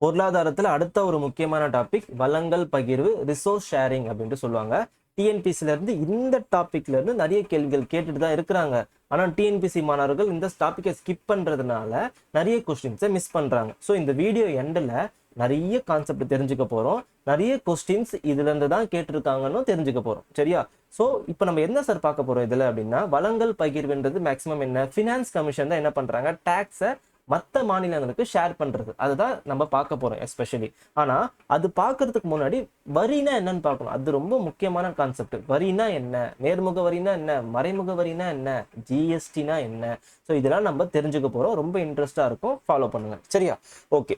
பொருளாதாரத்துல அடுத்த ஒரு முக்கியமான டாபிக் வளங்கள் பகிர்வு, ரிசோர்ஸ் ஷேரிங் அப்படின்ட்டு சொல்லுவாங்க. டிஎன்பிசில இருந்து இந்த டாபிக்ல இருந்து நிறைய கேள்விகள் கேட்டுட்டு தான் இருக்கிறாங்க. ஆனா டிஎன்பிசி மாணவர்கள் இந்த டாபிக்கை ஸ்கிப் பண்றதுனால நிறைய கொஸ்டின்ஸை மிஸ் பண்றாங்க. ஸோ இந்த வீடியோ எண்டில் நிறைய கான்செப்ட் தெரிஞ்சுக்க போறோம். நிறைய கொஸ்டின்ஸ் இதுல இருந்து தான் கேட்டிருக்காங்கன்னு தெரிஞ்சுக்க போறோம். சரியா? ஸோ இப்போ நம்ம என்ன சார் பார்க்க போறோம் இதுல அப்படின்னா, வளங்கள் பகிர்வுன்றது மேக்சிமம் என்ன, ஃபினான்ஸ் கமிஷன் தான் என்ன பண்றாங்க, டாக்ஸை மற்ற மாநிலங்களுக்கு ஷேர் பண்றது. அதுதான் நம்ம பார்க்க போறோம் எஸ்பெஷலி. ஆனா அது பார்க்கறதுக்கு முன்னாடி வரினா என்னன்னு பார்க்கணும். அது ரொம்ப முக்கியமான கான்செப்ட். வரினா என்ன, நேர்முக வரினா என்ன, மறைமுக வரினா என்ன, ஜிஎஸ்டினா என்ன, ஸோ இதெல்லாம் நம்ம தெரிஞ்சுக்க போறோம். ரொம்ப இன்ட்ரெஸ்டா இருக்கும், ஃபாலோ பண்ணுங்க. சரியா? ஓகே.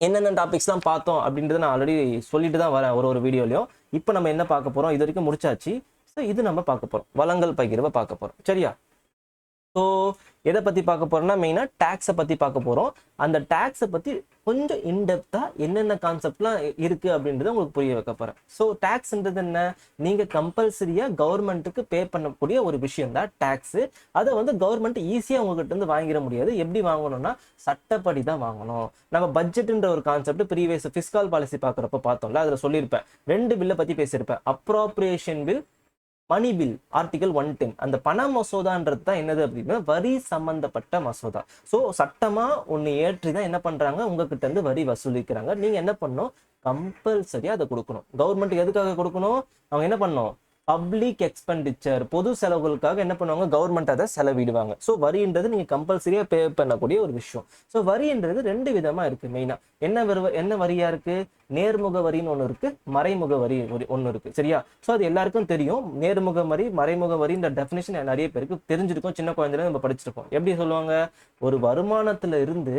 என்னென்ன டாபிக்ஸ்லாம் பார்த்தோம் அப்படின்றத நான் ஆல்ரெடி சொல்லிட்டு தான் வரேன் ஒரு வீடியோலையும். இப்போ நம்ம என்ன பார்க்க போறோம், இது வரைக்கும் முடிச்சாச்சு. ஸோ இது நம்ம பார்க்க போறோம், வளங்கள் பகிர்வை பார்க்க போறோம். சரியா? ஸோ எதை பற்றி பார்க்க போறோம்னா, மெயினாக டேக்ஸை பற்றி பார்க்க போகிறோம். அந்த டேக்ஸை பற்றி கொஞ்சம் இன்டெப்த்தாக என்னென்ன கான்செப்ட்லாம் இருக்குது அப்படின்றத உங்களுக்கு புரிய வைக்க போகிறேன். ஸோ டேக்ஸ்ன்றது என்ன, நீங்கள் கம்பல்சரியாக கவர்மெண்ட்டுக்கு பே பண்ணக்கூடிய ஒரு விஷயம் தான் டேக்ஸு. அதை வந்து கவர்மெண்ட் ஈஸியாக உங்ககிட்ட இருந்து வாங்கிட முடியாது. எப்படி வாங்கணும்னா சட்டப்படி தான் வாங்கணும். நம்ம பட்ஜெட்ன்ற ஒரு கான்செப்ட் ப்ரீவியஸ் ஃபிஸ்கல் பாலிசி பார்க்குறப்ப பார்த்தோம்ல, அதில் சொல்லியிருப்பேன், 2 பில்லை பற்றி பேசியிருப்பேன். Appropriation bill, money bill, article 110. அந்த பண மசோதான்றது தான் என்னது அப்படின்னா வரி சம்பந்தப்பட்ட மசோதா. ஸோ சட்டமா ஒன்று ஏற்றி தான் என்ன பண்றாங்க, உங்ககிட்ட இருந்து வரி வசூலிக்கிறாங்க. நீங்க என்ன பண்ணணும், கம்பல்சரியா அதை கொடுக்கணும். கவர்மெண்ட் எதுக்காக கொடுக்கணும், அவங்க என்ன பண்ணணும், பப்ளிக் எக்ஸ்பெண்டிச்சர், பொது செலவுகளுக்காக என்ன பண்ணுவாங்க, கவர்மெண்ட் அதை செலவிடுவாங்க. ஸோ வரின்றது நீங்க கம்பல்சரியா பே பண்ணக்கூடிய ஒரு விஷயம். ஸோ வரின்றது 2 விதமா இருக்கு. மெயினா என்ன வரியா இருக்கு, நேர்முக வரின்னு ஒன்று இருக்கு, மறைமுக வரி ஒன்று இருக்கு. சரியா? ஸோ அது எல்லாருக்கும் தெரியும். நேர்முக வரி, மறைமுக வரின்ற டெஃபினேஷன் நிறைய பேருக்கு தெரிஞ்சிருக்கும். சின்ன குழந்தையில நம்ம படிச்சிருக்கோம். எப்படி சொல்லுவாங்க, ஒரு வருமானத்துல இருந்து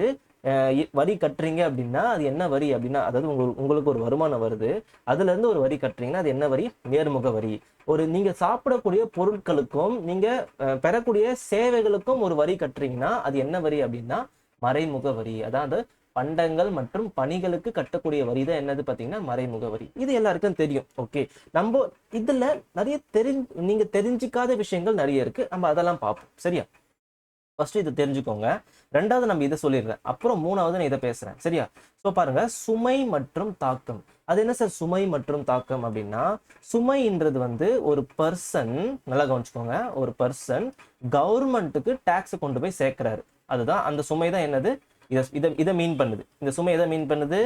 வரி கட்டுறீங்க அப்படின்னா அது என்ன வரி அப்படின்னா, அதாவது உங்களுக்கு ஒரு வருமானம் வருது, அதுல இருந்து ஒரு வரி கட்டுறீங்கன்னா அது என்ன வரி, நேர்முக வரி. ஒரு நீங்க சாப்பிடக்கூடிய பொருட்களுக்கும் நீங்க பெறக்கூடிய சேவைகளுக்கும் ஒரு வரி கட்டுறீங்கன்னா அது என்ன வரி அப்படின்னா மறைமுக வரி. அதாவது பண்டங்கள் மற்றும் பணிகளுக்கு கட்டக்கூடிய வரி தான் என்னது பார்த்தீங்கன்னா மறைமுக வரி. இது எல்லாருக்கும் தெரியும். ஓகே, நம்ம இதுல நிறைய நீங்க தெரிஞ்சிக்காத விஷயங்கள் நிறைய இருக்கு. நம்ம அதெல்லாம் பார்ப்போம். சரியா? ஃபர்ஸ்ட் இதை தெரிஞ்சுக்கோங்க. ரெண்டாவது நம்ம இதை சொல்லிடுறேன், அப்புறம் மூணாவது நான் இதை பேசுறேன். சரியா? ஸோ பாருங்க, சுமை மற்றும் தாக்கம். அது என்ன சார் சுமை மற்றும் தாக்கம் அப்படின்னா, சுமைன்றது வந்து ஒரு பர்சன், நல்லா கவனிச்சுக்கோங்க, ஒரு பர்சன் கவர்மெண்ட்டுக்கு டாக்ஸ் கொண்டு போய் சேர்க்கிறாரு. அதுதான் அந்த சுமை தான் என்னது, இதை மீன் பண்ணுது. இந்த சுமை எதை மீன் பண்ணுது,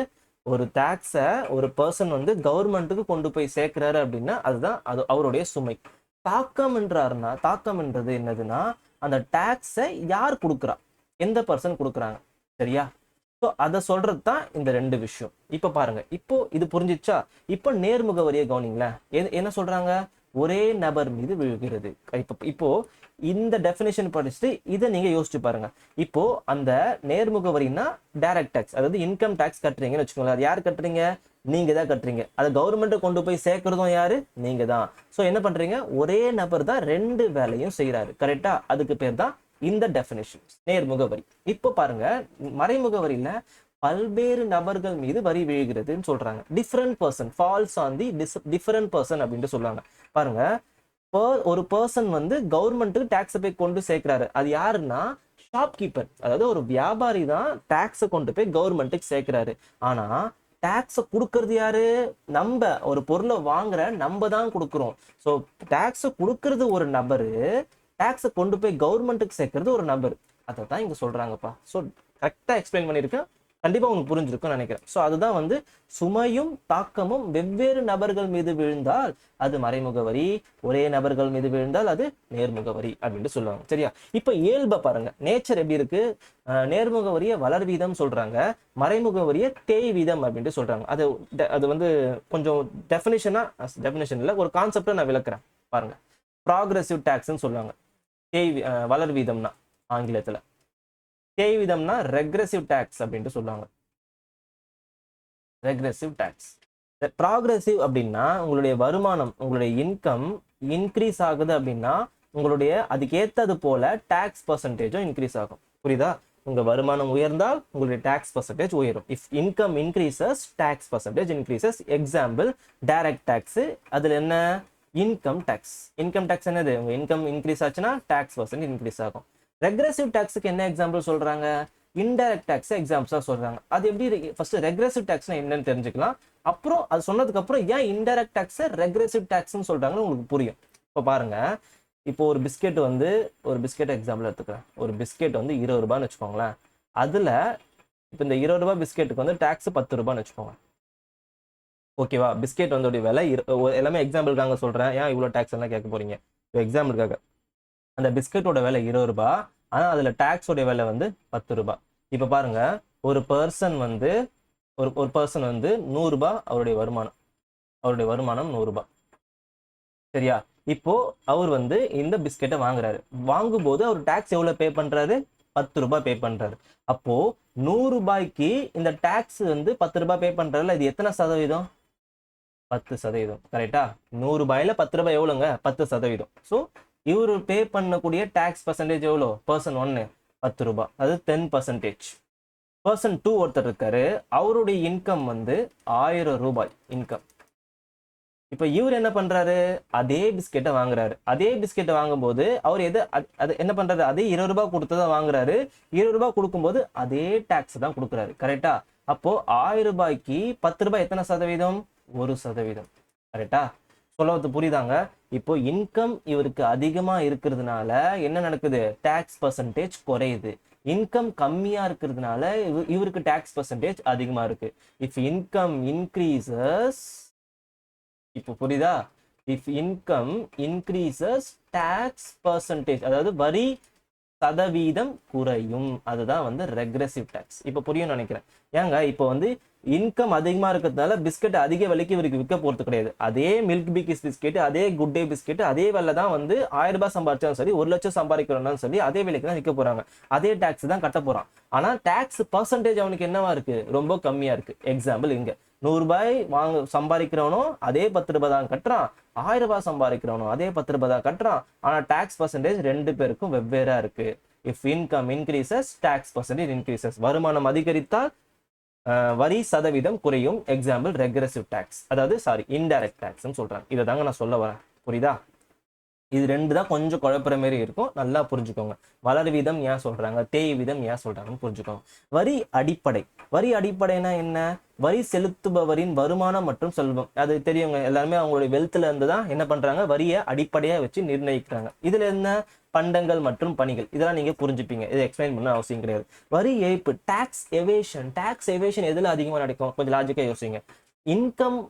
ஒரு டாக்ஸை ஒரு பர்சன் வந்து கவர்மெண்ட்டுக்கு கொண்டு போய் சேர்க்கிறாரு அப்படின்னா அதுதான் அது அவருடைய சுமை. தாக்கம் என்றது என்னதுன்னா, அந்த டாக்ஸை யார் கொடுக்குறா, எந்த பர்சன் கொடுக்குறாங்க. சரியா? ஸோ அதை சொல்றது தான் இந்த 2 விஷயம். இப்போ பாருங்க, இப்போ இது புரிஞ்சிச்சா? இப்போ நேர்முக வரியை கவனிங்களேன். என்ன சொல்றாங்க, ஒரே நபர் மீது விழுகிறது. இப்போ இந்த டெஃபினேஷன் படிச்சுட்டு இதை நீங்க யோசிச்சு பாருங்க. இப்போ அந்த நேர்முக வரினா டைரக்ட் டாக்ஸ், அதாவது இன்கம் டாக்ஸ் கட்டுறீங்கன்னு வச்சுக்கோங்களேன். அது யார் கட்டுறீங்க, நீங்க தான் கட்டுறீங்க. அதை கவர்மெண்ட்டை கொண்டு போய் சேர்க்கறதும் யாரு, நீங்க தான். ஸோ என்ன பண்றீங்க, ஒரே நபர் தான் 2 வேலையும் செய்யறாரு. கரெக்டா? அதுக்கு பேர் தான் இந்த டெஃபினேஷன் நேர்முக வரி. இப்போ பாருங்க, மறைமுக வரியில பல்வேறு நபர்கள் மீது வரி விழுகிறதுன்னு சொல்றாங்க. Different person falls on the different person அப்படின்ட்டு சொல்றாங்க. பாருங்க, ஒரு பர்சன் வந்து கவர்மெண்ட்டுக்கு டாக்ஸை போய் கொண்டு சேர்க்கிறாரு. அது யாருன்னா ஷாப்கீப்பர், அதாவது ஒரு வியாபாரி தான் டாக்ஸை கொண்டு போய் கவர்மெண்ட்டுக்கு சேர்க்கிறாரு. ஆனா டாக்ஸை கொடுக்கறது யாரு, நம்ம ஒரு பொருளை வாங்குற நம்ம தான் கொடுக்குறோம். ஸோ டாக்ஸை கொடுக்கறது ஒரு நபரு, டாக்ஸை கொண்டு போய் கவர்மெண்ட்டுக்கு சேர்க்கறது ஒரு நபர். அதை தான் இங்க சொல்றாங்கப்பா. ஸோ கரெக்டா எக்ஸ்பிளைன் பண்ணியிருக்கேன், கண்டிப்பா உங்களுக்கு புரிஞ்சிருக்கும்னு நினைக்கிறேன். ஸோ அதுதான் வந்து சுமையும் தாக்கமும் வெவ்வேறு நபர்கள் மீது விழுந்தால் அது மறைமுக வரி, ஒரே நபர்கள் மீது விழுந்தால் அது நேர்முக வரி அப்படின்ட்டு சொல்லுவாங்க. சரியா? இப்போ இயல்பை பாருங்க, நேச்சர் எப்படி இருக்கு. நேர்முக வரியை வளர் வீதம் சொல்றாங்க, மறைமுக வரியை தேய் வீதம் அப்படின்ட்டு சொல்றாங்க. அது வந்து கொஞ்சம் டெஃபினேஷன் இல்லை, ஒரு கான்செப்டை நான் விளக்குறேன் பாருங்க. ப்ராக்ரெசிவ் டாக்ஸ்ன்னு சொல்லுவாங்க. வளர் வீதம்னா ஆங்கிலத்துல, தேய் வீதம்னா ரெக்ரெசிவ் டாக்ஸ் அப்படின்ட்டு சொல்லுவாங்க. Regressive tax. ப்ராக்ரெசிவ் அப்படின்னா உங்களுடைய வருமானம், உங்களுடைய இன்கம் இன்க்ரீஸ் ஆகுது அப்படின்னா உங்களுடைய அதுக்கேற்றது போல டாக்ஸ் பர்சன்டேஜும் இன்க்ரீஸ் ஆகும். புரியுதா? உங்க வருமானம் உயர்ந்தால் உங்களுடைய டாக்ஸ் பர்சன்டேஜ் உயரும். If income increases tax percentage increases. Example direct tax, அதுல என்ன, இன்கம் டாக்ஸ். இன்கம் டாக்ஸ் என்னது, உங்க இன்கம் இன்க்ரீஸ் ஆச்சுன்னா டாக்ஸ் பர்சன்ட் இன்க்ரீஸ் ஆகும். ரெக்ரெசிவ் டாக்ஸுக்கு என்ன எக்ஸாம்பிள் சொல்றாங்க, இன்டைரக்ட் டேக்ஸ் எக்ஸாம்பிள்ஸா சொல்றாங்க. அது எப்படி ஃபர்ஸ்ட் ரெக்ரெசிவ் டேக்ஸ்னா என்னன்னு தெரிஞ்சுக்கலாம். அப்புறம் அது சொன்னதுக்கு அப்புறம் ஏன் இன்டைரக்ட் டேக்ஸை ரெக்ரெசிவ் டேக்ஸ்னு சொல்றாங்கன்னு உங்களுக்கு புரியும். இப்போ பாருங்க, இப்போ ஒரு பிஸ்கெட் வந்து ஒரு பிஸ்கெட் எக்ஸாம்பிள் எடுத்துக்கிறேன். ஒரு பிஸ்கெட் வந்து 20 ரூபான்னு வச்சுக்கோங்களேன். அதுல இப்போ இந்த 20 ரூபாய் பிஸ்கெட்டுக்கு வந்து டேக்ஸ் 10 ரூபான்னு வச்சுக்கோங்க. ஓகேவா? பிஸ்கெட் வந்து விலை எல்லாமே எக்ஸாம்பிளுக்காக சொல்றேன். ஏன் இவ்வளோ டேக்ஸ் எல்லாம் கேட்க போறீங்க? இப்போ எக்ஸாம்பிளுக்காக அந்த பிஸ்கெட்டோட விலை 20 ரூபாய், ஆனா அதுல டேக்ஸோட விலை வந்து 10 ரூபாய். இப்ப பாருங்க, ஒரு பர்சன் வந்து ஒரு பர்சன் வந்து 100 ரூபாய் அவருடைய வருமானம் 100 ரூபாய். சரியா? இப்போ அவர் வந்து இந்த பிஸ்கெட்டை வாங்குறாரு. வாங்கும்போது அவர் டேக்ஸ் எவ்வளவு பே பண்றாரு? 10 ரூபாய் பே பண்றாரு. அப்போ 100 ரூபாய்க்கு இந்த டேக்ஸ் வந்து 10 ரூபாய் பே பண்றாருல, இது எத்தனை சதவீதம்? 10%. கரெக்டா? 100 ரூபாயில 10 ரூபாய் எவ்வளவுங்க? 10%. ஸோ இவரு பே பண்ணக்கூடிய டேக்ஸ் பர்சன்டேஜ் எவ்வளோ? பர்சன் 1 10 ரூபாய், அது 10%. பர்சன் 2 ஒருத்தர் இருக்காரு, அவருடைய இன்கம் வந்து 1000 ரூபாய் இன்கம். இப்ப இவர் என்ன பண்றாரு? அதே பிஸ்கெட்டை வாங்குறாரு. அதே பிஸ்கெட்டை வாங்கும்போது அவர் அது என்ன பண்றாரு? அதே 20 ரூபாய் கொடுத்து தான் வாங்குறாரு. 20 ரூபாய் கொடுக்கும்போது அதே டாக்ஸ் தான் கொடுக்குறாரு. கரெக்டா? அப்போ 1000 ரூபாய்க்கு 10 ரூபாய் எத்தனை சதவீதம்? 1%. கரெக்டா? சொல்ல புரியுதாங்க? இப்போ இன்கம் இவருக்கு அதிகமா இருக்கிறதுனால என்ன நடக்குது? டாக்ஸ் பர்சன்டேஜ் குறையுது. இன்கம் கம்மியா இருக்கிறதுனால இவருக்கு டாக்ஸ் பர்சன்டேஜ் அதிகமா இருக்கு. இஃப் இன்கம் இன்க்ரீசஸ், இப்போ புரியுதா? If income increases tax percentage, அதாவது வரி சதவீதம் குறையும். அதுதான் வந்து ரெக்ரெசிவ் டாக்ஸ். இப்போ புரியும் நினைக்கிறேன். ஏங்க இப்போ வந்து இன்கம் அதிகமா இருக்கிறதுனால பிஸ்கெட் அதிக விலைக்கு இவருக்கு விற்க போறது கிடையாது. அதே மில்க் பிக்கிஸ் பிஸ்கெட், அதே குட் டே பிஸ்கெட் அதே விலை தான் வந்து 1000 ரூபாய் சம்பாதிச்சாலும் சரி, 1 லட்சம் சம்பாதிக்கிறோம்னாலும் சரி, அதே விலைக்கு தான் விற்க போறாங்க. அதே டாக்ஸ் தான் கட்ட போறான். ஆனா டாக்ஸ் பர்சன்டேஜ் அவனுக்கு என்னவா இருக்கு? ரொம்ப கம்மியா இருக்கு. எக்ஸாம்பிள், இங்க 100 ரூபாய் சம்பாதிக்கிறவனும் அதே 10 ரூபாய் தான் கட்டுறான். 1000 ரூபாய் சம்பாதிக்கிறவனும் அதே 10 ரூபாய் தான் கட்டுறான். ஆனா டாக்ஸ் பர்சன்டேஜ் 2 பேருக்கும் வெவ்வேறா இருக்கு. If income increases tax percentage increases. வருமானம் அதிகரித்தால் வரி சதவீதம் குறையும். எக்ஸாம்பிள் ரெக்ரெசிவ் டாக்ஸ், அதாவது இன்டைரக்ட் டாக்ஸ்னு சொல்றாங்க. இதை தாங்க நான் சொல்ல வரேன். புரியுதா? இது 2 தான் கொஞ்சம் குழப்புற மாதிரி இருக்கும். நல்லா புரிஞ்சுக்கோங்க. வளர் வீதம் ஏன் சொல்றாங்க, தேய் வீதம் ஏன் சொல்றாங்கன்னு புரிஞ்சுக்கோங்க. வரி அடிப்படை. வரி அடிப்படைனா என்ன? வரி செலுத்துபவரின் வருமானம் மற்றும் செல்வம். அது தெரியுங்க, எல்லாருமே அவங்களுடைய வெல்த்ல இருந்து தான் என்ன பண்றாங்க? வரியை அடிப்படையா வச்சு நிர்ணயிக்கிறாங்க. இதுல என்ன? பண்டங்கள் மற்றும் பணிகள். இதெல்லாம் நீங்க புரிஞ்சுப்பீங்க. இதை எக்ஸ்பிளைன் பண்ண அவசியம் கிடையாது. வரி ஏய்ப்பு, டாக்ஸ் எவேஷன். டாக்ஸ் எவேஷன் எதுல அதிகமா நடக்கும்? கொஞ்சம் லாஜிக்கா யோசிங்க. இன்கம்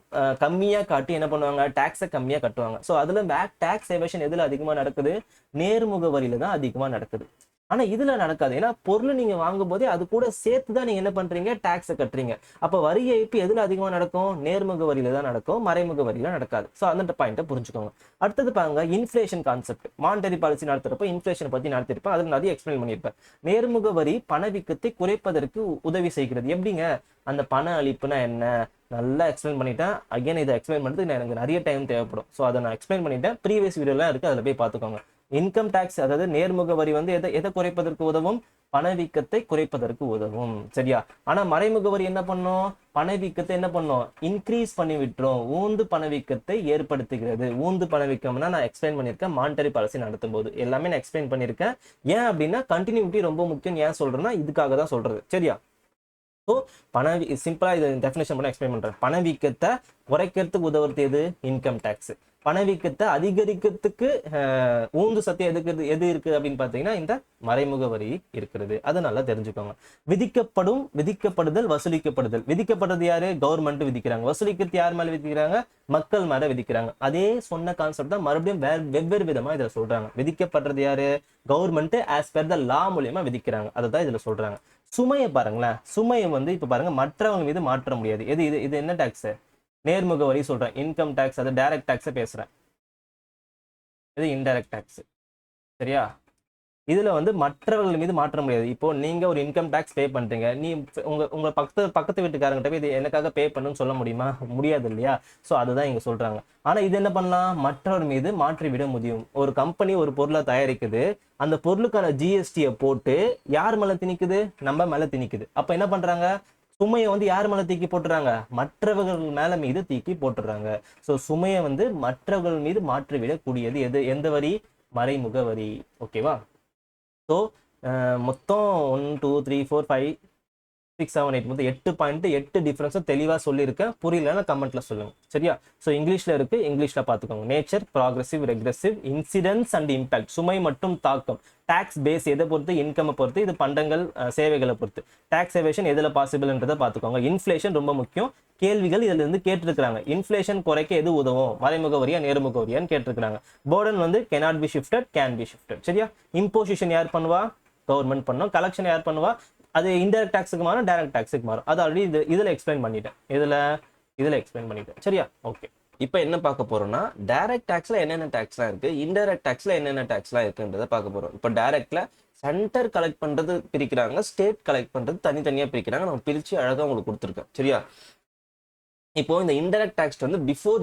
கம்மியா காட்டி என்ன பண்ணுவாங்க? டாக்ஸை கம்மியா கட்டுவாங்க. ஸோ அதுல டாக்ஸ் எவேஷன் எதுல அதிகமா நடக்குது? நேர்முக வரியில தான் அதிகமா நடக்குது. ஆனா இதுல நடக்காது. ஏன்னா பொருள் நீங்க வாங்கும் போதே அது கூட சேர்த்துதான் நீங்க என்ன பண்றீங்க? டாக்ஸை கட்டுறீங்க. அப்ப வரி ஏய்ப்பு எதுல அதிகமா நடக்கும்? நேர்முக வரியில தான் நடக்கும், மறைமுக வரியில நடக்காது. ஸோ அந்த பாயிண்ட்டை புரிஞ்சுக்கோங்க. அடுத்தது பாருங்க, இன்ஃபிளேஷன் கான்செப்ட். மானிட்டரி பாலிசி நடத்துறப்ப இன்ஃபிளேஷன் பத்தி நடத்திருப்பேன். அதுல நிறைய எக்ஸ்பிளைன் பண்ணியிருப்பேன். நேர்முக வரி பணவீக்கத்தை குறைப்பதற்கு உதவி செய்கிறது. எப்படிங்க? அந்த பண அளிப்புனா என்ன? நல்லா எக்ஸ்பிளைன் பண்ணிட்டேன். அகைன் இதை எக்ஸ்பிளைன் பண்ணுறதுக்கு எனக்கு நிறைய டைம் தேவைப்படும். ஸோ அதை நான் எக்ஸ்பிளைன் பண்ணிட்டேன். ப்ரீவியஸ் வீடியோலாம் இருக்கு, அதில் போய் பார்த்துக்கோங்க. இன்கம் டாக்ஸ், அதாவது நேர்முக வரி வந்து எதை குறைப்பதற்கு உதவும்? பணவீக்கத்தை குறைப்பதற்கு உதவும். சரியா? ஆனா மறைமுக வரி என்ன பண்ணும்? பணவீக்கத்தை என்ன பண்ணும்? இன்க்ரீஸ் பண்ணி விட்டுரும். ஊந்து பணவீக்கத்தை ஏற்படுத்துகிறது. ஊந்து பணவீக்கம்னா நான் எக்ஸ்பிளைன் பண்ணியிருக்கேன். மானிட்டரி பாலிசி நடத்தும் போது எல்லாமே நான் எக்ஸ்பிளைன் பண்ணியிருக்கேன். ஏன் அப்படின்னா கண்டினியூட்டி ரொம்ப முக்கியம். ஏன் சொல்றேன்னா இதுக்காக தான் சொல்றது. சரியா? ஸோ சிம்பிளா இதை டெஃபினேஷன் பண்ண எக்ஸ்பிளைன் பண்றேன். பணவீக்கத்தை குறைக்கிறதுக்கு உதவுறது எது? Income tax. பணவீக்கத்தை அதிகரிக்கிறதுக்கு ஊந்து சக்தி எது இருக்கு அப்படின்னு பாத்தீங்கன்னா இந்த மறைமுக வரி இருக்கிறது. அதை நல்லா தெரிஞ்சுக்கோங்க. விதிக்கப்படுதல், வசூலிக்கப்படுதல். விதிக்கப்படுறது யாரு? கவர்மெண்ட் விதிக்கிறாங்க. வசூலிக்கிறது யார் மேல விதிக்கிறாங்க? மக்கள் மேல விதிக்கிறாங்க. அதே சொன்ன கான்செப்ட் தான் மறுபடியும் வெவ்வேறு விதமா இதை சொல்றாங்க. விதிக்கப்படுறது யாரு? கவர்மெண்ட் ஆஸ் பெர் த லா மூலியமா விதிக்கிறாங்க. அதை தான் இதுல சொல்றாங்க. சுமையை பாருங்களேன். சுமையை வந்து இப்ப பாருங்க, மற்றவங்க மீது மாற்ற முடியாது. இது என்ன டாக்ஸ்? நேர்முக வரி சொல்றேன். இன்கம் டாக்ஸ், அது டைரக்ட் டாக்ஸை பேசுறேன். இது இன்டைரக்ட் டாக்ஸ். சரியா? இதுல வந்து மற்றவர்கள் மீது மாற்ற முடியாது. இப்போ நீங்க ஒரு இன்கம் டாக்ஸ் பே பண்றீங்க, நீ உங்க பக்கத்து வீட்டுக்காரங்கிட்ட போய் இது எனக்காக பே பண்ணுன்னு சொல்ல முடியுமா? முடியாது இல்லையா? ஸோ அதுதான் இங்க சொல்றாங்க. ஆனா இது என்ன பண்ணலாம்? மற்றவர் மீது மாற்றி விட முடியும். ஒரு கம்பெனி ஒரு பொருளை தயாரிக்குது, அந்த பொருளுக்கான ஜிஎஸ்டியை போட்டு யார் மேல திணிக்குது? நம்ம மேல திணிக்குது. அப்ப என்ன பண்றாங்க? சுமையை வந்து யார் மேல தூக்கி போட்டுறாங்க? மற்றவர்கள் மேல மீது தூக்கி போட்டுறாங்க. ஸோ சுமையை வந்து மற்றவர்கள் மீது மாற்றி விடக்கூடியது எந்த வரி? மறைமுக வரி. ஓகேவா? ஸோ மொத்தம் 1 2 3 4 5 6 7 8 மொத்தம் 8 பாயிண்ட் 8 டிஃபரன்ஸும் தெளிவாக சொல்லியிருக்கேன். புரியலன்னா கமெண்ட்ல சொல்லுங்க. சரியா? ஸோ இங்கிலீஷ்ல இருக்கு, இங்கிலீஷ்ல பார்த்துக்கோங்க. Nature, progressive, regressive, incidents and impact, சுமை மற்றும் தாக்கம், டாக்ஸ் பேஸ் எதை பொறுத்து, இன்கம்மை பொறுத்து, இது பண்டங்கள் சேவைகளை பொறுத்து, டாக்ஸ் எவேஷன் எதில் பாசிபிள்ன்றதை பார்த்துக்கோங்க. இன்ஃப்ளேஷன் ரொம்ப முக்கியம். கேள்விகள் இதுல இருந்து கேட்டிருக்காங்க. இன்ஃப்ளேஷன் குறைக்க எது உதவும், மறைமுக வரியா நேர்முக வரியான்னு கேட்டிருக்காங்க. போர்டன் வந்து cannot be shifted, can be shifted. சரியா? இம்போசிஷன் யார் பண்ணுவா? கவர்மெண்ட் பண்ணும். கலெக்ஷன் யார் பண்ணுவா? அது இன்டைரக்ட் டாக்ஸுக்கு மாறும், டைரக்ட் டாக்ஸுக்கு மாறும். அது ஆல்ரெடி இதுல எக்ஸ்பிளைன் பண்ணிட்டேன். இதுல எக்ஸ்பிளைன் பண்ணிட்டேன். சரியா? ஓகே. இப்போ என்ன பார்க்க போறோம்னா, டைரக்ட் டாக்ஸ்ல என்னென்ன டாக்ஸ்லாம் இருக்கு, இன்டைரக்ட் டாக்ஸ்ல என்னென்ன டாக்ஸ்லாம் இருக்குன்றதை பார்க்க போறோம். இப்போ டைரக்ட்ல சென்டர் கலெக்ட் பண்றது பிரிக்கிறாங்க, ஸ்டேட் கலெக்ட் பண்றது தனித்தனியா பிரிக்கிறாங்க. நம்ம பிரிச்சு அழகா உங்களுக்கு கொடுத்துருக்கேன். சரியா? இப்போ இந்த இன்டைரக்ட் டாக்ஸ் வந்து பிஃபோர்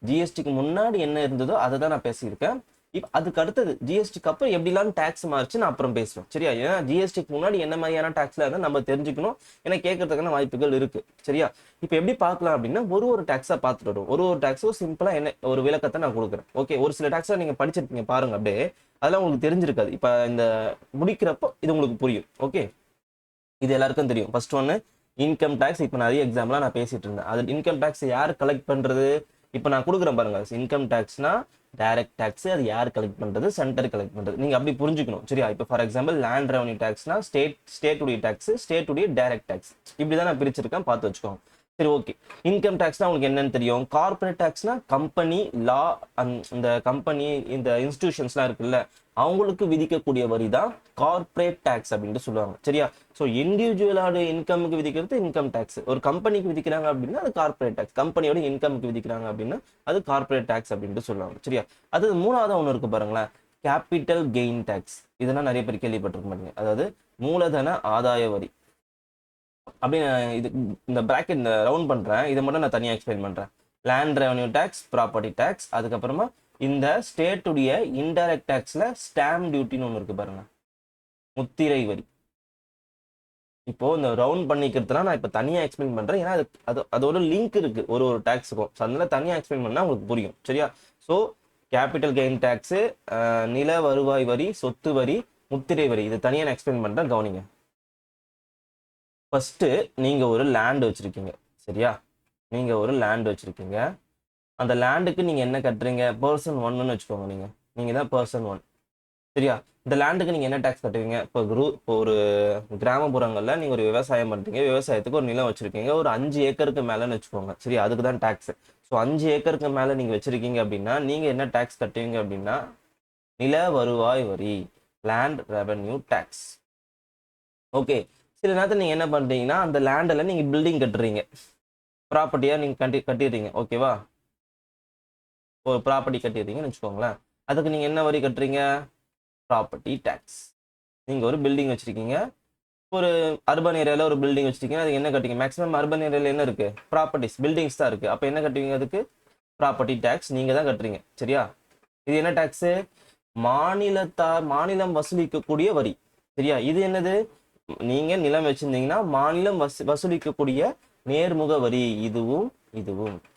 ஜிஎஸ்டிக்கு முன்னாடி என்ன இருந்ததோ அதை தான் நான் பேசியிருக்கேன். இப்போ அதுக்கு அடுத்தது ஜிஎஸ்டிக்கு அப்புறம் எப்படிலாம் டாக்ஸ் மாறிச்சு நான் அப்புறம் பேசுவேன். சரியா? ஏன்னா ஜிஎஸ்டிக்கு முன்னாடி என்ன மாதிரியான டாக்ஸ்ல இருந்தால் நம்ம தெரிஞ்சுக்கணும். ஏன்னா கேட்கறதுக்கான வாய்ப்புகள் இருக்கு. சரியா? இப்போ எப்படி பார்க்கலாம் அப்படின்னா, ஒரு டாக்ஸா பார்த்துட்டு வரும். ஒரு டாக்ஸும் சிம்பிளா என்ன ஒரு விளக்கத்தை நான் கொடுக்குறேன். ஓகே, ஒரு சில டாக்ஸா நீங்க படிச்சிருப்பீங்க பாருங்க, அப்படியே அதெல்லாம் உங்களுக்கு தெரிஞ்சிருக்காது. இப்போ இந்த முடிக்கிறப்போ இது உங்களுக்கு புரியும். ஓகே, இது எல்லாருக்கும் தெரியும். ஃபர்ஸ்ட் ஒன்று இன்கம் டேக்ஸ். இப்போ நிறைய எக்ஸாம்பிளாக நான் பேசிட்டு இருந்தேன். அது இன்கம் டேக்ஸ் யார் கலெக்ட் பண்றது? இப்போ நான் கொடுக்குறேன் பாருங்க. இன்கம் டேக்ஸ்னா டைரக்ட் டேக்ஸ், அது யார் கலெக்ட் பண்றது? சென்டர் கலெக்ட் பண்றது. நீங்க அப்படி புரிஞ்சுக்கணும். சரியா? இப்போ ஃபார் எக்ஸாம்பிள் லேண்ட் ரெவன்யூ டேக்ஸ்னா ஸ்டேட்டுடைய டேக்ஸ், ஸ்டேட்டுடைய டைரக்ட் டேக்ஸ். இப்படிதான் நான் பிரிச்சிருக்கேன், பார்த்து வச்சுக்கோங்க. சரி, ஓகே. இன்கம் டேக்ஸ்னா உங்களுக்கு என்னன்னு தெரியும். கார்பரேட் டேக்ஸ்னா கம்பெனி லா, இந்த கம்பெனி இந்த இன்ஸ்டிடியூஷன்ஸ்லாம் இருக்குல்ல, அவங்களுக்கு விதிக்கக்கூடிய வரி தான் கார்பரேட் டேக்ஸ் அப்படின்ட்டு சொல்லுவாங்க. சரியா? ஸோ இண்டிவிஜுவலோட இன்கமுக்கு விதிக்கிறது இன்கம் டேக்ஸ். ஒரு கம்பெனிக்கு விதிக்கிறாங்க அப்படின்னா அது கார்பரேட் டேக்ஸ். கம்பெனியோட இன்கமுக்கு விதிக்கிறாங்க அப்படின்னா அது கார்பரேட் டேக்ஸ் அப்படின்ட்டு சொல்லுவாங்க. சரியா? அது மூணாவது ஒன்று இருக்கு பாருங்களேன், கேபிட்டல் கெயின் டேக்ஸ். இதெல்லாம் நிறைய பேர் கேள்விப்பட்டிருக்க மாட்டீங்க. அதாவது மூலதன ஆதாய வரி. அப்படின்னு இது இந்த பிராக்கெட் இந்த ரவுண்ட் பண்றேன். இதை மட்டும் நான் தனியாக எக்ஸ்பிளைன் பண்றேன். Land revenue tax, property tax, அதுக்கப்புறமா இந்த ஸ்டேட்டுடைய இன்டைரக்ட் டேக்ஸ்ல ஸ்டாம்ப் டியூட்டின்னு ஒன்று இருக்கு பாருங்க, முத்திரை வரி. இப்போ இந்த ரவுண்ட் பண்ணிக்கிறதுலாம் நான் இப்போ தனியாக எக்ஸ்பிளைன் பண்றேன். ஏன்னா அதோட லிங்க் இருக்கு ஒரு டாக்ஸுக்கும். அதனால தனியாக எக்ஸ்பிளைன் பண்ணா உங்களுக்கு புரியும். சரியா? ஸோ கேபிட்டல் கெயின் டேக்ஸ், நில வருவாய் வரி, சொத்து வரி, முத்திரை வரி, இது தனியாக நான் எக்ஸ்பிளைன் பண்றேன், கவனிங்க. ஃபர்ஸ்ட் நீங்க ஒரு லேண்ட் வச்சிருக்கீங்க. சரியா? நீங்க ஒரு லேண்ட் வச்சிருக்கீங்க. அந்த லேண்டுக்கு நீங்க என்ன கட்டுறீங்க? பர்சன் ஒன்னு வச்சுக்கோங்க. நீங்க தான் பர்சன் ஒன். சரியா? இந்த லேண்டுக்கு நீங்க என்ன டாக்ஸ் கட்டுவீங்க? இப்போ ஒரு கிராமப்புறங்கள்ல நீங்க ஒரு விவசாயம் பண்றீங்க. விவசாயத்துக்கு ஒரு நிலம் வச்சிருக்கீங்க, ஒரு 5 ஏக்கருக்கு மேலன்னு வச்சுக்கோங்க. சரியா? அதுக்கு தான் டாக்ஸ். ஸோ 5 ஏக்கருக்கு மேல நீங்க வச்சிருக்கீங்க அப்படின்னா நீங்க என்ன டாக்ஸ் கட்டுவீங்க அப்படின்னா நில வருவாய் வரி, லேண்ட் ரெவன்யூ டாக்ஸ். ஓகே. சில நேரத்தில் நீங்க என்ன பண்றீங்கன்னா அந்த லேண்டில் நீங்க பில்டிங் கட்டுறீங்க, ப்ராப்பர்ட்டியா நீங்க கட்டிடுறீங்க. ஓகேவா? ஒரு ப்ராப்பர்ட்டி கட்டிடுறீங்கன்னு வச்சுக்கோங்களேன். அதுக்கு நீங்க என்ன வரி கட்டுறீங்க? Property tax. நீங்க ஒரு பில்டிங் வச்சிருக்கீங்க, ஒரு அர்பன் ஏரியாவில் ஒரு பில்டிங் வச்சிருக்கீங்க. அதுக்கு என்ன கட்டுவீங்க? மேக்ஸிமம் அர்பன் ஏரியாவில் என்ன இருக்கு? ப்ராப்பர்ட்டிஸ், பில்டிங்ஸ் தான் இருக்கு. அப்போ என்ன கட்டுவீங்க? அதுக்கு ப்ராப்பர்ட்டி டேக்ஸ் நீங்க தான் கட்டுறீங்க. சரியா? இது என்ன டேக்ஸ்? மாநிலம் வசூலிக்கக்கூடிய வரி. சரியா? இது என்னது? நீங்க நிலம் வச்சிருந்தீங்கன்னா மாநிலம் வசூலிக்கக்கூடிய நேர்முக வரி. இதுவும்.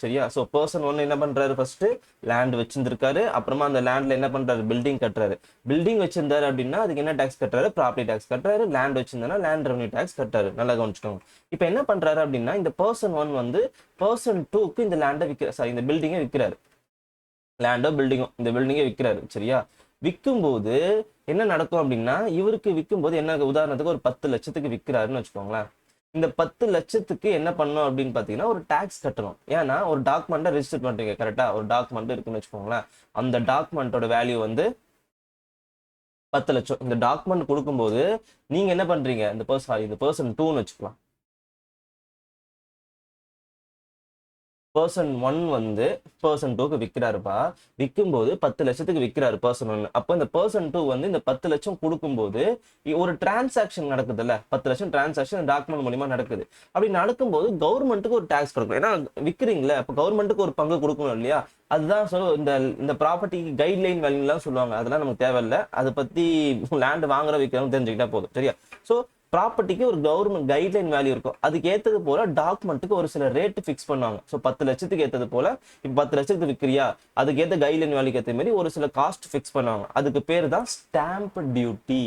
சரியா? சோ பர்சன் ஒன்னு என்ன பண்றாரு? ஃபர்ஸ்ட் லேண்ட் வச்சிருந்திருக்காரு, அப்புறமா அந்த லேண்ட்ல என்ன பண்றாரு? பில்டிங் கட்டுறாரு. பில்டிங் வச்சிருந்தாரு அப்படின்னா அதுக்கு என்ன டாக்ஸ் கட்டுறாரு? ப்ராப்பர்ட்டி டாக்ஸ் கட்டுறாரு. லேண்ட் வச்சிருந்தா லேண்ட் ரெவன்யூ டாக்ஸ் கட்டுறாரு. நல்லா கவனிச்சுக்கோங்க. இப்போ என்ன பண்றாரு அப்படின்னா இந்த பர்சன் ஒன் வந்து பர்சன் டூக்கு இந்த லேண்டை இந்த பில்டிங்கை விற்கிறாரு. லேண்டோ பில்டிங்கோ, இந்த பில்டிங்கை விற்கிறாரு. சரியா? விற்கும்போது என்ன நடக்கும் அப்படின்னா இவருக்கு விற்கும்போது என்ன, உதாரணத்துக்கு ஒரு 10 லட்சத்துக்கு விற்கிறாருன்னு வச்சுக்கோங்களேன். இந்த 10 லட்சத்துக்கு என்ன பண்ணணும் அப்படின்னு பாத்தீங்கன்னா ஒரு டாக்ஸ் கட்டணும். ஏன்னா ஒரு டாக்குமெண்ட்டை ரெஜிஸ்டர் பண்றீங்க. கரெக்டா? ஒரு டாக்குமெண்ட் இருக்குன்னு வச்சுக்கோங்களேன். அந்த டாக்குமெண்டோட வேல்யூ வந்து 10 லட்சம். இந்த டாக்குமெண்ட் கொடுக்கும்போது நீங்க என்ன பண்றீங்க? இந்த பர்சன் 2ன்னு வச்சுக்கலாம். பர்சன் ஒன் வந்து பர்சன் டூக்கு விற்கிறாருப்பா. விற்கும்போது 10 லட்சத்துக்கு விற்கிறாரு பர்சன் ஒன். அப்போ இந்த பர்சன் டூ வந்து இந்த 10 லட்சம் கொடுக்கும்போது ஒரு டிரான்சாக்ஷன் நடக்குதுல்ல, 10 லட்சம் டிரான்சாக்ஷன் டாக்குமெண்ட் மூலியமா நடக்குது. அப்படி நடக்கும்போது கவர்மெண்ட்டுக்கு ஒரு டாக்ஸ் கொடுக்கணும். ஏன்னா விற்கிறீங்களே, அப்போ கவர்மெண்ட்டுக்கு ஒரு பங்கு கொடுக்கணும் இல்லையா? அதுதான் இந்த ப்ராப்பர்ட்டிக்கு கைட்லைன் வேல்யூலாம் சொல்லுவாங்க. அதெல்லாம் நமக்கு தேவையில்லை. அதை பத்தி லேண்ட் வாங்குற விற்கிறவங்க தெரிஞ்சுக்கிட்டா போதும். சரியா? ஸோ ப்ராப்பர்ட்டிக்கு ஒரு கவர்மெண்ட் கைட்லைன் வேல்யூ இருக்கும். அதுக்கு ஏற்றது போல டாக்குமெண்ட்டுக்கு ஒரு சில ரேட் ஃபிக்ஸ் பண்ணுவாங்க. ஸோ 10 லட்சத்துக்கு ஏற்றது போல இப்போ 10 லட்சத்துக்கு விற்கிறியா, அதுக்கு ஏற்ற கைட்லைன் வேல்யூக்கு ஏற்ற மாதிரி ஒரு சில காஸ்ட் ஃபிக்ஸ் பண்ணுவாங்க. அதுக்கு பேர் தான் ஸ்டாம்ப் டியூட்டி.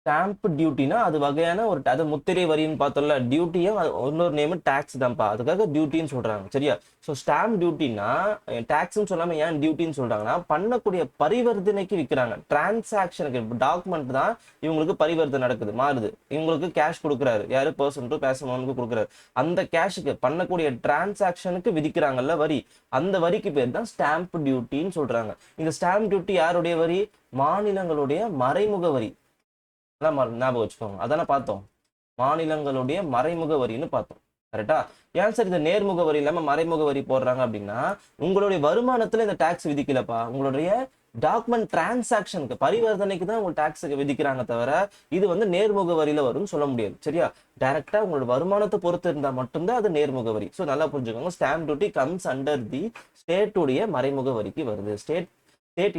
ஸ்டாம்ப் டியூட்டினா அது வகையான ஒரு அது முத்திரை வரின்னு பார்த்தோம்ல, டியூட்டியும் இன்னொரு நேம் டேக்ஸ் தான்ப்பா, அதுக்காக டியூட்டின்னு சொல்றாங்க. சரியா? ஸோ ஸ்டாம்ப் டியூட்டினா டேக்ஸ்ன்னு சொல்லாம ஏன் டியூட்டின்னு சொல்றாங்கன்னா, பண்ணக்கூடிய பரிவர்த்தனைக்கு விற்கிறாங்க. டிரான்சாக்ஷனுக்கு டாக்குமெண்ட் தான் இவங்களுக்கு பரிவர்த்தனை நடக்குது, மாறுது. இவங்களுக்கு கேஷ் கொடுக்குறாரு யாரு, பர்சன் டு பேர்சன் ஒன்னுக்கு கொடுக்குறாரு. அந்த கேஷுக்கு பண்ணக்கூடிய டிரான்சாக்ஷனுக்கு விதிக்கிறாங்கல்ல வரி, அந்த வரிக்கு பேர் தான் ஸ்டாம்ப் டியூட்டின்னு சொல்றாங்க. இந்த ஸ்டாம்ப் டியூட்டி யாருடைய வரி? மாநிலங்களுடைய மறைமுக வரி. அதான் ஞாபகம் வச்சுக்கோங்க. அதானே பார்த்தோம், மாநிலங்களுடைய மறைமுக வரின்னு பார்த்தோம். கரெக்டா? ஏன் சார் இந்த நேர்முக வரி இல்லாம மறைமுக வரி போடுறாங்க அப்படின்னா, உங்களுடைய வருமானத்துல இந்த டாக்ஸ் விதிக்கலப்பா, உங்களுடைய டாக்குமெண்ட் டிரான்சாக்ஷனுக்கு பரிவர்த்தனைக்கு தான் உங்களுக்கு டாக்ஸுக்கு விதிக்கிறாங்க தவிர இது வந்து நேர்முக வரியில வரும்னு சொல்ல முடியாது. சரியா? டைரக்டா உங்களோட வருமானத்தை பொறுத்து இருந்தா மட்டும்தான் அது நேர்முக வரி. ஸோ நல்லா புரிஞ்சுக்கோங்க, stamp duty comes under the ஸ்டேட்டுடைய மறைமுக வரிக்கு வருது, ஸ்டேட்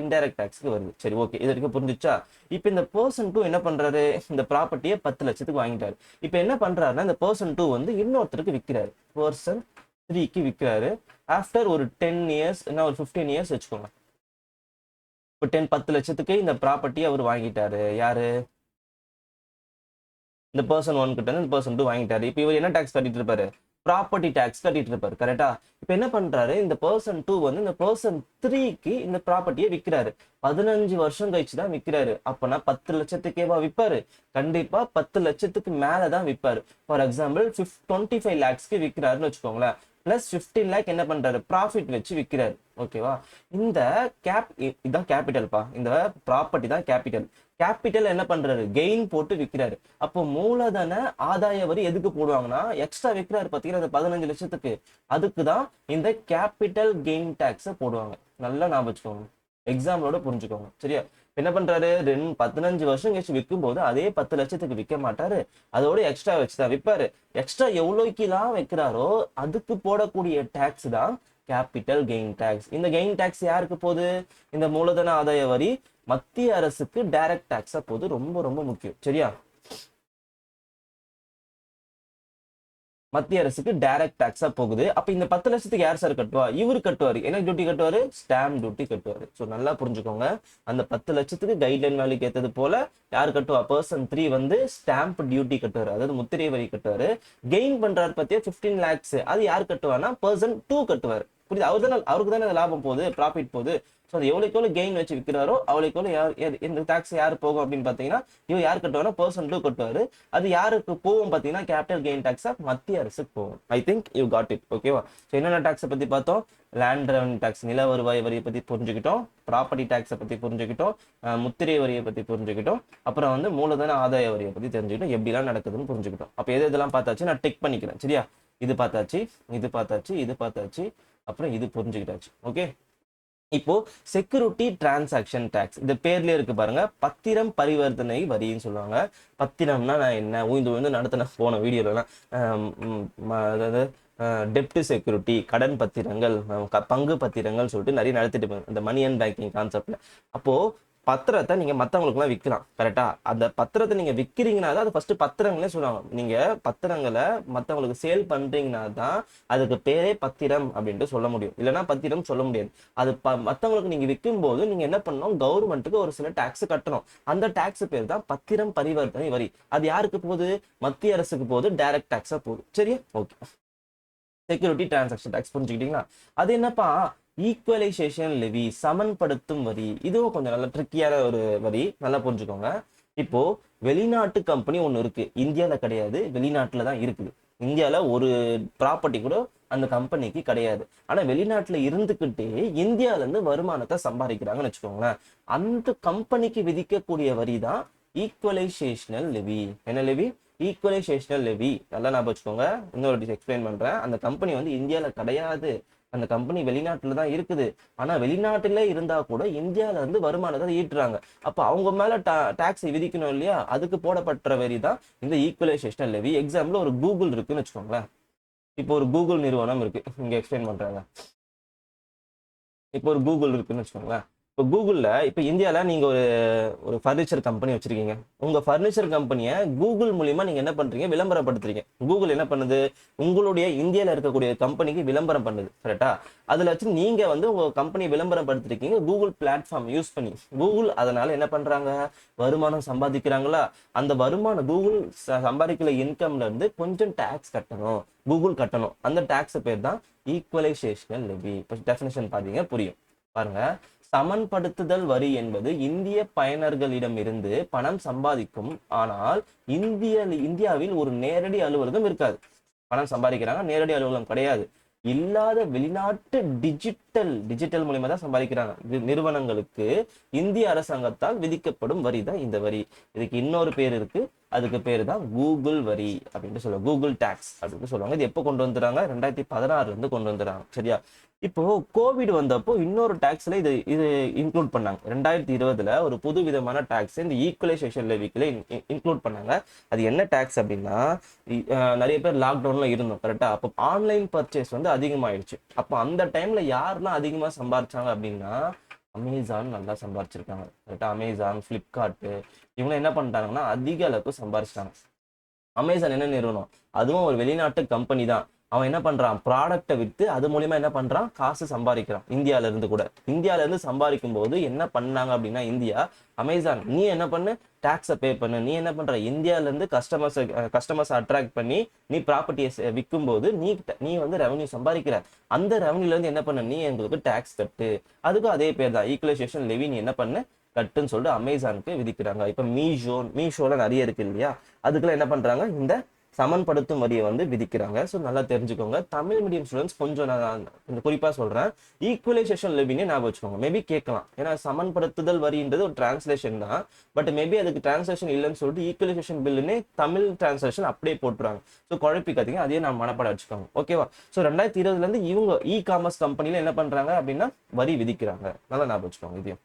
இன்டைரக்ட் டாக்ஸ்க்கு வருது. சரி, ஓகே, இது வரைக்கும் புரிஞ்சிச்சா? இப்போ இந்த பர்சன் டூ என்ன பண்றாரு, இந்த ப்ராப்பர்ட்டியை 10 லட்சத்துக்கு வாங்கிட்டாரு. இப்போ என்ன பண்றாருன்னா, இந்த பர்சன் டூ வந்து இன்னொருத்தருக்கு விற்கிறாரு, பர்சன் 3க்கு விற்கிறாரு. ஆஃப்டர் ஒரு 10 இயர்ஸ், என்ன ஒரு 15 இயர்ஸ் வச்சுக்கோங்க. இப்போ 10 லட்சத்துக்கு இந்த ப்ராப்பர்ட்டியை அவர் வாங்கிட்டாரு. யாரு? இந்த பர்சன் 1 கிட்ட இருந்து இந்த பர்சன் 2 வாங்கிட்டாரு. இப்போ இவர் என்ன டாக்ஸ் கட்டிட்டு இருப்பாரு? ப்ராப்பர்ட்டி டாக்ஸ் கட்டிட்டு இருப்பாரு. கரெக்டா? இப்போ என்ன பண்றாரு, இந்த பர்சன் 2 வந்து இந்த பர்சன் 3க்கு இந்த ப்ராப்பர்ட்டியை விற்கிறாரு. 15 வருஷம் கழிச்சு தான் விற்கிறாரு. அப்பனா 10 லட்சத்துக்கேவா விற்பாரு? கண்டிப்பா 10 லட்சத்துக்கு மேலதான் விற்பாரு. ஃபார் எக்ஸாம்பிள் 25 லேக்ஸ்க்கு விற்கிறாருன்னு வச்சுக்கோங்களேன். பிளஸ் 15 லேக் என்ன பண்றாரு, ப்ராஃபிட் வச்சு விற்கிறாரு. ஓகேவா? இந்த இதான் கேபிட்டல்பா, இந்த ப்ராப்பர்ட்டி தான் கேபிட்டல். கேபிட்டல் என்ன பண்றாரு, கெயின் போட்டு விற்கிறாரு. அப்போ மூலதன ஆதாய வரி எதுக்கு போடுவாங்கன்னா, எக்ஸ்ட்ரா விற்கிறாரு பாத்தீங்கன்னா, இந்த 15 லட்சத்துக்கு, அதுக்கு தான் இந்த கேபிட்டல் கெயின் டாக்ஸை போடுவாங்க. நல்லா ஞாபகம் வச்சுக்கோங்க, எக்ஸாம்பிளோட புரிஞ்சுக்கோங்க. சரியா? என்ன பண்றாரு, 15 வருஷம் கழிச்சு விற்கும் போது அதே 10 லட்சத்துக்கு விற்க மாட்டாரு, அதோட எக்ஸ்ட்ரா வச்சுதான் விற்பாரு. எக்ஸ்ட்ரா எவ்வளோக்கெல்லாம் வைக்கிறாரோ அதுக்கு போடக்கூடிய டாக்ஸ் தான் கேபிட்டல் கெயின் டாக்ஸ். இந்த கெயின் டாக்ஸ் யாருக்கு போகுது? இந்த மூலதன ஆதாய வரி மத்திய அரசுக்கு டைரக்ட் டாக்ஸா போகுது. ரொம்ப ரொம்ப முக்கியம். சரியா? மத்திய அரசுக்கு டைரக்ட் டாக்ஸா போகுது. அப்ப இந்த 10 லட்சத்துக்கு யார் சார் கட்டுவா? இவரு கட்டுவாரு. என்ன டியூட்டி கட்டுவாரு? ஸ்டாம்ப் டியூட்டி கட்டுவாரு. ஸோ நல்லா புரிஞ்சுக்கோங்க, அந்த 10 லட்சத்துக்கு கைட்லைன் வேல்யூக்கு ஏற்றது போல யார் கட்டுவா? பர்சன் 3 வந்து ஸ்டாம்ப் டியூட்டி கட்டுவாரு, அதாவது முத்திரை வரி கட்டுவாரு. கெயின் பண்றாரு பத்தியா 15 லேக்ஸ், அது யார் கட்டுவானா? பர்சன் 2 கட்டுவாரு. புரியுது? அவருக்கு தானே லாபம் போகுது, ப்ராஃபிட் போகுது. ஸோ அது எவ்வளோக்கு எவ்வளோ கெயின் வச்சு விற்கிறாரோ அவ்வளோக்கு எவ்வளோ இந்த டாக்ஸ் யார் போகும் அப்படின்னு பார்த்தீங்கன்னா, இவன் யார் கட்டுவானா? பர்சன் 2 கட்டுவாரு. அது யாருக்கு போகும் பார்த்தீங்கன்னா, கேபிட்டல் கெயின் டாக்ஸா மத்திய அரசுக்கு போகும். I think you got it. ஓகேவா? ஸோ என்னென்ன டாக்ஸை பற்றி பார்த்தோம்? லேண்ட் ரெவன்யூ டாக்ஸ், நில வருவாய் வரியை பற்றி புரிஞ்சுக்கிட்டோம். ப்ராப்பர்ட்டி டாக்ஸை பற்றி புரிஞ்சுக்கிட்டோம். முத்திரை வரியை பற்றி புரிஞ்சுக்கிட்டோம். அப்புறம் வந்து மூலதன ஆதாய வரியை பற்றி தெரிஞ்சுக்கிட்டோம். எப்படிலாம் நடக்குதுன்னு புரிஞ்சுக்கிட்டோம். அப்போ இதெல்லாம் பார்த்தாச்சு, நான் டிக் பண்ணிக்கிறேன். சரியா? இது பார்த்தாச்சு, இது பார்த்தாச்சு, இது பார்த்தாச்சு, அப்புறம் இது புரிஞ்சுக்கிட்டாச்சு. ஓகே, இப்போ செக்யூரிட்டி டிரான்சாக்ஷன் டாக்ஸ், இந்த பேர்லயே இருக்கு பாருங்க, பத்திரம் பரிவர்த்தனை வரின்னு சொல்லுவாங்க. பத்திரம்னா நான் என்ன உயிந்து நடத்தின போன வீடியோலாம், அதாவது டெப்ட் செக்யூரிட்டி, கடன் பத்திரங்கள், பங்கு பத்திரங்கள் சொல்லிட்டு நிறைய நடத்திட்டு இந்த மணி அண்ட் பேங்கிங் கான்செப்ட்ல. அப்போ பத்திரத்தை நீங்க மற்றவங்களுக்குலாம் விற்கலாம். கரெக்டா? அந்த பத்திரத்தை நீங்க விற்கிறீங்கன்னா தான் அது ஃபர்ஸ்ட் பத்திரங்களே சொல்லுவாங்க. நீங்க பத்திரங்களை மற்றவங்களுக்கு சேல் பண்றீங்கன்னா தான் அதுக்கு பேரே பத்திரம் அப்படின்ட்டு சொல்ல முடியும், இல்லைன்னா பத்திரம் சொல்ல முடியாது. அது மற்றவங்களுக்கு நீங்க விற்கும் போது நீங்க என்ன பண்ணணும், கவர்மெண்ட்டுக்கு ஒரு சில டாக்ஸ் கட்டணும். அந்த டாக்ஸ் பேர் தான் பத்திரம் பரிவர்த்தனை வரி. அது யாருக்கு போகுது? மத்திய அரசுக்கு போகுது, டைரக்ட் டாக்ஸா போகுது. சரியா? ஓகே, செக்யூரிட்டி டிரான்சாக்ஷன் டாக்ஸ் புரிஞ்சுக்கிட்டீங்களா? அது என்னப்பா? ஈக்குவலைசேஷன் லெவி, சமன்படுத்தும் வரி. இதுவும் கொஞ்சம் நல்ல ட்ரிக்கியான ஒரு வரி, நல்லா புரிஞ்சுக்கோங்க. இப்போ வெளிநாட்டு கம்பெனி ஒன்று இருக்கு, இந்தியாவில் கிடையாது, வெளிநாட்டில் தான் இருக்குது. இந்தியாவில் ஒரு ப்ராப்பர்ட்டி கூட அந்த கம்பெனிக்கு கிடையாது. ஆனால் வெளிநாட்டில் இருந்துக்கிட்டே இந்தியாவிலேருந்து வருமானத்தை சம்பாதிக்கிறாங்கன்னு வச்சுக்கோங்களேன். அந்த கம்பெனிக்கு விதிக்கக்கூடிய வரி தான் ஈக்குவலைசேஷனல் லெவி. என்ன லெவி? ஈக்குவலைசேஷனல் லெவி. நல்லா ஞாபகம் வச்சுக்கோங்க, இன்னொரு எக்ஸ்பிளைன் பண்றேன். அந்த கம்பெனி வந்து இந்தியாவில் கிடையாது, அந்த கம்பெனி வெளிநாட்டுல தான் இருக்குது. ஆனா வெளிநாட்டுல இருந்தா கூட இந்தியாவில இருந்து வருமானத்தை ஈட்டுறாங்க. அப்ப அவங்க மேல டாக்ஸ் விதிக்கணும் இல்லையா? அதுக்கு போடப்பட்ட வரி தான் இந்த ஈக்குவலைசேஷனல் லெவி. எக்ஸாம்பிள் ஒரு கூகுள் இருக்குன்னு வச்சுக்கோங்களேன். இப்போ ஒரு கூகுள் நிறுவனம் இருக்கு, இங்க எக்ஸ்பிளைன் பண்றாங்க. இப்போ ஒரு கூகுள் இருக்குன்னு வச்சுக்கோங்களேன். இப்போ இப்போ கூகுளில் இப்போ இந்தியாவில் நீங்கள் ஒரு ஃபர்னிச்சர் கம்பெனி வச்சுருக்கீங்க. உங்கள் ஃபர்னிச்சர் கம்பெனியை கூகுள் மூலிமா நீங்கள் என்ன பண்ணுறீங்க, விளம்பரப்படுத்துறீங்க. கூகுள் என்ன பண்ணுது, உங்களுடைய இந்தியாவில் இருக்கக்கூடிய கம்பெனிக்கு விளம்பரம் பண்ணுது. கரெக்டா? அதில் வச்சு நீங்கள் வந்து உங்கள் கம்பெனியை விளம்பரப்படுத்திருக்கீங்க கூகுள் பிளாட்ஃபார்ம் யூஸ் பண்ணி. கூகுள் அதனால் என்ன பண்ணுறாங்க, வருமானம் சம்பாதிக்கிறாங்களா, அந்த வருமானம் கூகுள் சம்பாதிக்கிற இன்கம்ல இருந்து கொஞ்சம் டேக்ஸ் கட்டணும், கூகுள் கட்டணும். அந்த டேக்ஸ் பேர் தான் ஈக்குவலைசேஷன் லெவி. இப்போ டெஃபினேஷன் பார்த்தீங்க புரியும். பாருங்க, சமன்படுத்துதல் வரி என்பது இந்திய பயனர்களிடமிருந்து பணம் சம்பாதிக்கும். ஆனால் இந்தியாவில் ஒரு நேரடி அலுவலகம் இருக்காது. பணம் சம்பாதிக்கிறாங்க, நேரடி அலுவலகம் கிடையாது. இல்லாத வெளிநாட்டு டிஜிட்டல் மூலியமா தான் சம்பாதிக்கிறாங்க. நிறுவனங்களுக்கு இந்திய அரசாங்கத்தால் விதிக்கப்படும் வரி தான் இந்த வரி. இதுக்கு இன்னொரு பேர் இருக்கு, அதுக்கு பேர் தான் கூகுள் வரி அப்படின்னு சொல்லுவாங்க, கூகுள் டாக்ஸ் அப்படின்னு சொல்லுவாங்க. இது எப்போ கொண்டு வந்துறாங்க, 2016 இருந்து கொண்டு வந்துறாங்க. சரியா? இப்போ கோவிட் வந்தப்போ இன்னொரு டாக்ஸ்ல இது இன்க்ளூட் பண்ணாங்க. 2020 ஒரு புது விதமான டாக்ஸ் இந்த ஈக்குவலைசேஷன் லெவிக்குள்ள இன்க்ளூட் பண்ணாங்க. அது என்ன டாக்ஸ் அப்படின்னா, நிறைய பேர் லாக்டவுன்ல இருந்தோம். கரெக்டா? அப்போ ஆன்லைன் பர்ச்சேஸ் வந்து அதிகமாயிடுச்சு. அப்போ அந்த டைம்ல யாரெல்லாம் அதிகமா சம்பாதிச்சாங்க அப்படின்னா, அமேசான் நல்லா சம்பாரிச்சிருக்காங்க. கரெக்டா? அமேசான், பிளிப்கார்ட் இவங்க என்ன பண்ணிட்டாங்கன்னா அதிக அளவுக்கு சம்பாரிச்சிட்டாங்க. அமேசான் என்ன நிறுவனம், அதுவும் ஒரு வெளிநாட்டு கம்பெனி தான். அவன் என்ன பண்றான், ப்ராடக்டை விற்று அது மூலியமா என்ன பண்றான், காசு சம்பாதிக்கிறான். இந்தியால இருந்து சம்பாதிக்கும் போது என்ன பண்ணாங்க அப்படின்னா, அமேசான் நீ என்ன பண்ணு, டாக்ஸை பே பண்ணு. நீ என்ன பண்ற, இந்தியால இருந்து கஸ்டமர்ஸ் அட்ராக்ட் பண்ணி நீ ப்ராப்பர்ட்டியை விற்கும் போது நீ வந்து ரெவன்யூ சம்பாதிக்கிற. அந்த ரெவன்யூல இருந்து என்ன பண்ண, நீ எங்களுக்கு டாக்ஸ் கட்டு. அதுக்கும் அதே பேர் தான் ஈக்குவலைசேஷன் லெவி. நீ என்ன பண்ணு, கட்டுன்னு சொல்லிட்டு அமேசானுக்கு விதிக்கிறாங்க. இப்ப மீஷோல நிறைய இருக்கு இல்லையா, அதுக்குள்ள என்ன பண்றாங்க, இந்த சமன்படுத்தும் வரியை வந்து விதிக்கிறாங்க. ஸோ நல்லா தெரிஞ்சுக்கோங்க. தமிழ் மீடியம் ஸ்டூடெண்ட்ஸ் கொஞ்சம் நான் கொஞ்சம் குறிப்பா சொல்றேன், ஈக்குவலைசேஷன் லெவினே ஞாபகம் வச்சுக்கோங்க. மேபி கேட்கலாம், ஏன்னா சமன்படுத்துதல் வரின்றது ஒரு டிரான்ஸ்லேஷன் தான். பட் மேபி அதுக்கு டிரான்ஸ்லேஷன் இல்லைன்னு சொல்லிட்டு ஈக்குவலைசேஷன் பில்லுன்னு தமிழ் டிரான்ஸ்லேஷன் அப்படியே போட்டுறாங்க. ஸோ குழப்பிக்காதீங்க, அதையே நான் மனப்பாடம் வச்சுக்கோங்க. ஓகேவா? ஸோ 2020 இருந்து இவங்க காமர்ஸ் கம்பெனில என்ன பண்றாங்க அப்படின்னா வரி விதிக்கிறாங்க. நல்லா ஞாபகம் வச்சுக்கோங்க இதையும்.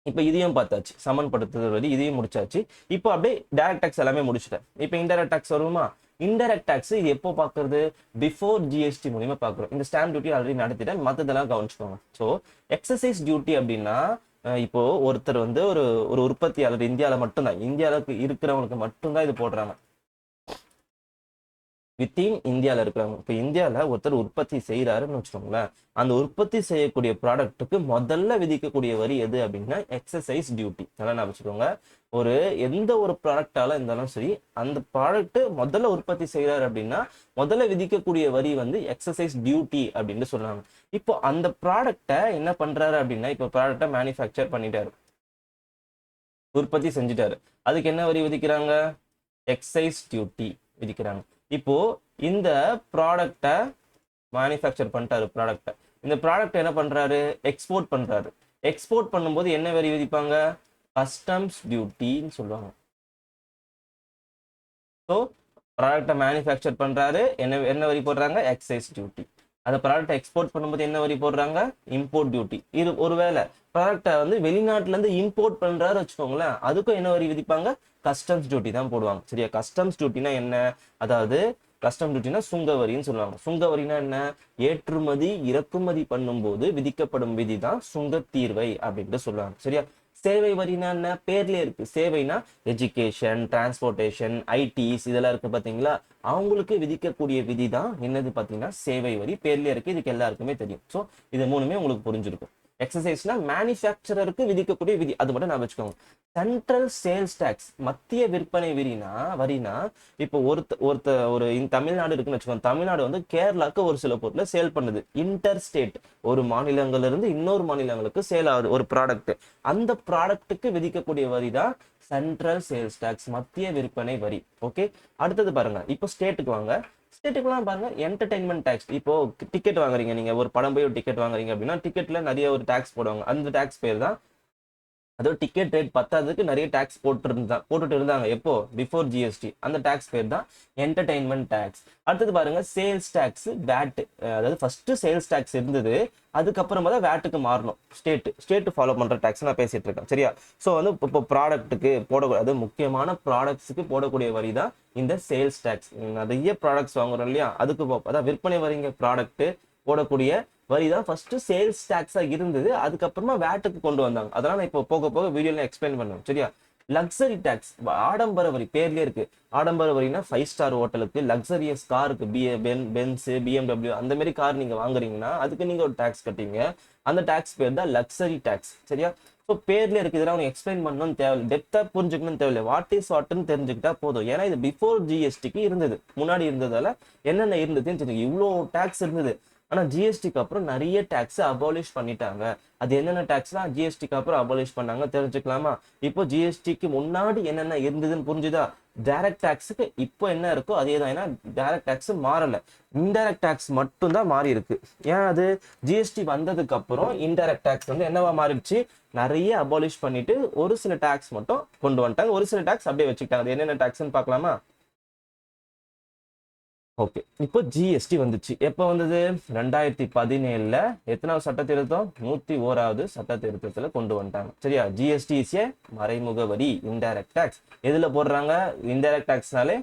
இப்போ இதையும் பார்த்தாச்சு, சமன்படுத்துதல் வரி இதையும் முடிச்சாச்சு. இப்போ அப்படியே டைரக்ட் டாக்ஸ் எல்லாமே முடிச்சுட்டேன். இப்போ இன்டைரக்ட் டாக்ஸ் வருமா? இன்டைரக்ட் டாக்ஸ் இது எப்போ பார்க்கறது, பிஃபோர் ஜிஎஸ்டி மூலியமா பார்க்குறோம். இந்த ஸ்டாம்ப் டியூட்டி ஆல்ரெடி நடத்திட்டேன், மற்றதெல்லாம் கவனிச்சுக்கோங்க. ஸோ எக்ஸசைஸ் டியூட்டி அப்படின்னா, இப்போ ஒருத்தர் வந்து ஒரு உற்பத்தியாளர் இந்தியாவில் மட்டும்தான், இந்தியாவுக்கு இருக்கிறவங்களுக்கு மட்டும்தான் இது போடுறாங்க. வித்தின் இந்தியாவில் இருக்கிறவங்க. இப்போ இந்தியாவில் ஒருத்தர் உற்பத்தி செய்கிறாருன்னு வச்சுக்கோங்களேன், அந்த உற்பத்தி செய்யக்கூடிய ப்ராடக்ட்டுக்கு முதல்ல விதிக்கக்கூடிய வரி எது அப்படின்னா எக்ஸசைஸ் டியூட்டி. நல்லா நான் வச்சுக்கோங்க. எந்த ஒரு ப்ராடக்டால இருந்தாலும் சரி, அந்த ப்ராடக்ட் முதல்ல உற்பத்தி செய்கிறாரு அப்படின்னா முதல்ல விதிக்கக்கூடிய வரி வந்து எக்ஸசைஸ் டியூட்டி அப்படின்னு சொல்றாங்க. இப்போ அந்த ப்ராடக்டை என்ன பண்றாரு அப்படின்னா, இப்போ ப்ராடக்டை மேனுஃபேக்சர் பண்ணிட்டாரு, உற்பத்தி செஞ்சுட்டாரு, அதுக்கு என்ன வரி விதிக்கிறாங்க, எக்ஸைஸ் டியூட்டி விதிக்கிறாங்க. இப்போ இந்த ப்ராடக்டை மேனுஃபேக்சர் பண்ணிட்டாரு, இந்த ப்ராடக்ட் என்ன பண்றாரு, எக்ஸ்போர்ட் பண்றாரு. எக்ஸ்போர்ட் பண்ணும்போது என்ன வரி விதிப்பாங்க, கஸ்டம்ஸ் டியூட்டின்னு சொல்லுவாங்க. ஸோ ப்ராடக்டை மேனுஃபேக்சர் பண்றாரு, என்ன வரி போடுறாங்க, எக்ஸைஸ் டியூட்டி. அந்த ப்ராடக்டை எக்ஸ்போர்ட் பண்ணும்போது என்ன வரி போடுறாங்க, இம்போர்ட் டியூட்டி. இது ஒருவேளை ப்ராடக்டை வந்து வெளிநாட்டுல இருந்து இம்போர்ட் பண்றாரு வச்சுக்கோங்களேன், அதுக்கும் என்ன வரி விதிப்பாங்க, கஸ்டம்ஸ் டியூட்டி தான் போடுவாங்க. சரியா? கஸ்டம்ஸ் டியூட்டினா என்ன, அதாவது கஸ்டம் டியூட்டினா சுங்க வரின்னு சொல்லுவாங்க. சுங்க வரினா என்ன, ஏற்றுமதி இறக்குமதி பண்ணும்போது விதிக்கப்படும் விதி தான் சுங்க தீர்வை அப்படின்ட்டு சொல்லுவாங்க. சரியா? சேவை வரினா என்ன, பேர்லயே இருக்கு. சேவைனா எஜுகேஷன், டிரான்ஸ்போர்டேஷன், ஐடிஸ் இதெல்லாம் இருக்கு பாத்தீங்களா, அவங்களுக்கு விதிக்கக்கூடிய விதி தான் என்னது பாத்தீங்கன்னா சேவை வரி. பேர்லயே இருக்கு, இதுக்கு எல்லாருக்குமே தெரியும். ஸோ இது மூணுமே உங்களுக்கு புரிஞ்சிருக்கும். எக்ஸசைஸ்னா மேனுஃபேக்சரருக்கு விதிக்கக்கூடிய விதி, அது மட்டும் நான் வச்சுக்கோங்க. சென்ட்ரல் சேல்ஸ் டாக்ஸ், மத்திய விற்பனை வரினா இப்போ ஒரு தமிழ்நாடு இருக்குன்னு வச்சுக்கோங்க. தமிழ்நாடு வந்து கேரளாக்கு ஒரு சில பொருளை சேல் பண்ணுது. இன்டர் ஸ்டேட், ஒரு மாநிலங்கள்ல இருந்து இன்னொரு மாநிலங்களுக்கு சேல் ஆகுது ஒரு ப்ராடக்ட். அந்த ப்ராடக்ட்டுக்கு விதிக்கக்கூடிய வரி தான் சென்ட்ரல் சேல்ஸ் டாக்ஸ், மத்திய விற்பனை வரி. ஓகே, அடுத்தது பாருங்க. இப்போ ஸ்டேட்டுக்கு வாங்க. ஸ்டேட்டுக்குலாம் பாருங்க, என்டர்டைன்மெண்ட் டாக்ஸ். இப்போ டிக்கெட் வாங்குறீங்க, நீங்க ஒரு படம் போய் ஒரு டிக்கெட் வாங்குறீங்க அப்படின்னா டிக்கெட்ல நிறைய ஒரு டாக்ஸ் போடுவாங்க. அந்த டாக்ஸ் பேர் தான், அதோட டிக்கெட் ரேட் பத்தாததுக்கு நிறைய டாக்ஸ் போட்டுட்டு இருந்தாங்க. எப்போ, பிஃபோர் ஜிஎஸ்டி. அந்த டாக்ஸ் பேர் தான் என்டர்டைன்மெண்ட் டாக்ஸ். அடுத்தது பாருங்க, சேல்ஸ் டாக்ஸ், வேட். அதாவது ஃபர்ஸ்ட் சேல்ஸ் டாக்ஸ் இருந்தது, அதுக்கப்புறமா தான் வேட்டுக்கு மாறணும். ஸ்டேட் ஃபாலோ பண்ற டாக்ஸ் நான் பேசிட்டு இருக்கேன். சரியா? ஸோ வந்து இப்போ ப்ராடக்ட்டுக்கு போடக்கூடிய, அது முக்கியமான ப்ராடக்ட்ஸுக்கு போடக்கூடிய வரி தான் இந்த சேல்ஸ் டாக்ஸ். நிறைய ப்ராடக்ட்ஸ் வாங்குறோம் இல்லையா, அதுக்கு அதான் விற்பனை வரிங்க. ப்ராடக்ட் போடக்கூடிய வரி தான் ஃபர்ஸ்ட் சேல்ஸ் டாக்ஸா இருந்தது. அதுக்கப்புறமா வேட்டுக்கு கொண்டு வந்தாங்க. அதெல்லாம் நான் இப்போ போக போக வீடியோல எக்ஸ்பிளைன் பண்ணுவேன். சரியா? லக்ஸரி டாக்ஸ், ஆடம்பர வரி பேர்லயே இருக்கு. ஆடம்பர வரினா 5 ஸ்டார் ஹோட்டலுக்கு, லக்ஸரியஸ் காருக்கு, பென்ஸ், BMW அந்த மாதிரி கார் நீங்க வாங்குறீங்கன்னா அதுக்கு நீங்க ஒரு டாக்ஸ் கட்டுவீங்க. அந்த டாக்ஸ் பேர் தான் லக்ஸரி டாக்ஸ். சரியா? ஸோ பேர்ல இருக்கு. இதெல்லாம் உனக்கு எக்ஸ்பிளைன் பண்ணணும்னு தேவையில்லை, டெப்தா புரிஞ்சுக்கணும்னு தேவையில்லை. வாட் இஸ் வாட்னு தெரிஞ்சுக்கிட்டா போதும். ஏன்னா இது பிஃபோர் ஜிஎஸ்டிக்கு இருந்தது, முன்னாடி இருந்ததால என்னென்ன இருந்ததுன்னு தெரிஞ்சுக்க. இவ்வளோ டாக்ஸ் இருந்தது. ஆனா ஜிஎஸ்டிக்கு அப்புறம் நிறைய டாக்ஸ் அபாலிஷ் பண்ணிட்டாங்க. அது என்னென்ன டாக்ஸ்லாம் ஜிஎஸ்டிக்கு அப்புறம் அபாலிஷ் பண்ணாங்க தெரிஞ்சுக்கலாமா? இப்போ ஜிஎஸ்டிக்கு முன்னாடி என்னென்ன இருந்ததுன்னு புரிஞ்சுதா? டைரக்ட் டாக்ஸுக்கு இப்போ என்ன இருக்கோ அதே தான். ஏன்னா டைரக்ட் டாக்ஸ் மாறல, இன்டைரக்ட் டாக்ஸ் மட்டும் தான் மாறி இருக்கு. ஏன் அது ஜிஎஸ்டி வந்ததுக்கு அப்புறம் இன்டைரக்ட் டாக்ஸ் வந்து என்னவா மாறிடுச்சு? நிறைய அபாலிஷ் பண்ணிட்டு ஒரு சில டாக்ஸ் மட்டும் கொண்டு வந்துட்டாங்க. ஒரு சில டாக்ஸ் அப்படியே வச்சுக்கிட்டாங்க. அது என்னென்ன டாக்ஸ்ன்னு பார்க்கலாமா? ஓகே, இப்போ ஜிஎஸ்டி வந்துச்சு. எப்போ வந்தது? 2017 எத்தனாவது சட்ட திருத்தம்? 101வது சட்ட திருத்தத்துல கொண்டு வந்துட்டாங்க. சரியா? ஜிஎஸ்டி இஸ் ஏ மறைமுக வரி, இன்டைரக்ட் டாக்ஸ். எதுல போடுறாங்க? இன்டைரக்ட் டாக்ஸ்னாலே